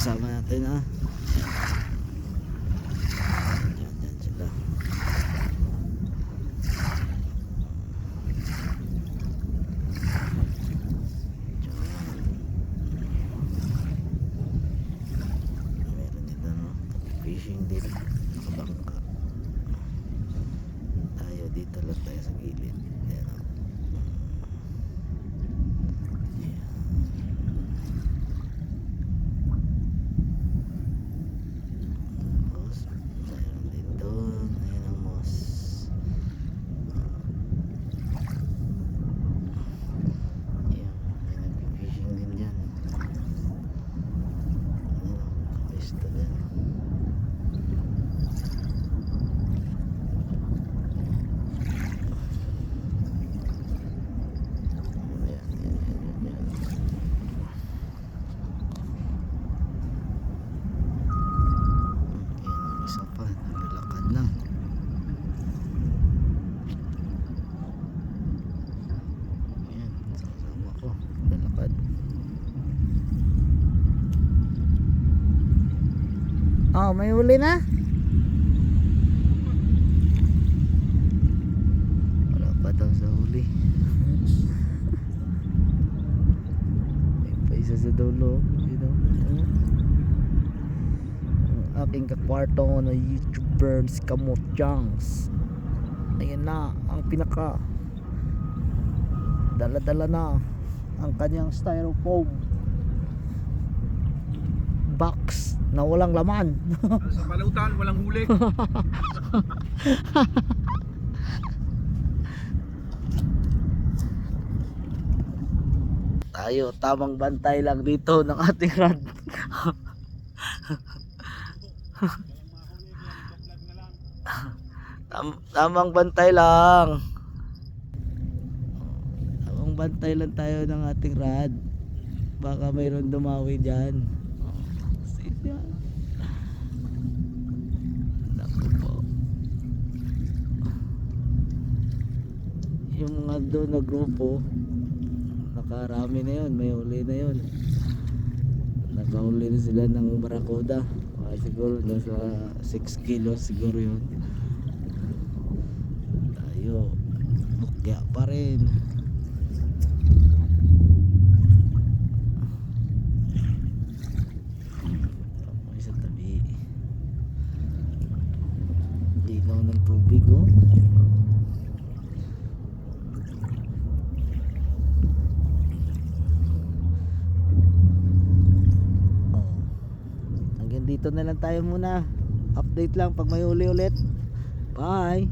kasama natin ha. Yan sila. Meron dito no, fishing din, nakabangka. Tayo dito lang tayo sa gilid. Yan o. Oh, may huli na? Wala pa daw sa huli. May pa isa sa dulo. Ang aking kakwarto na YouTuber si Kamot Changs. Ayan na ang pinaka dala-dala na ang kanyang styrofoam box na walang laman. Sa balutan, walang huli. Tayo, tamang bantay lang dito ng ating rod. Tamang bantay lang. Tamang bantay lang tayo ng ating rod. Baka mayroon dumawi dyan. Naku po. Yung mga doon na grupo, nakarami na yun, may huli na yun. Nakahuli na sila ng barakuda. Siguro nasa 6 kilos siguro yun. Tayo bukya pa rin. Sa tabi linaw ng tubig oh. Hanggang dito na lang tayo muna. Update lang pag may uli ulit. Bye.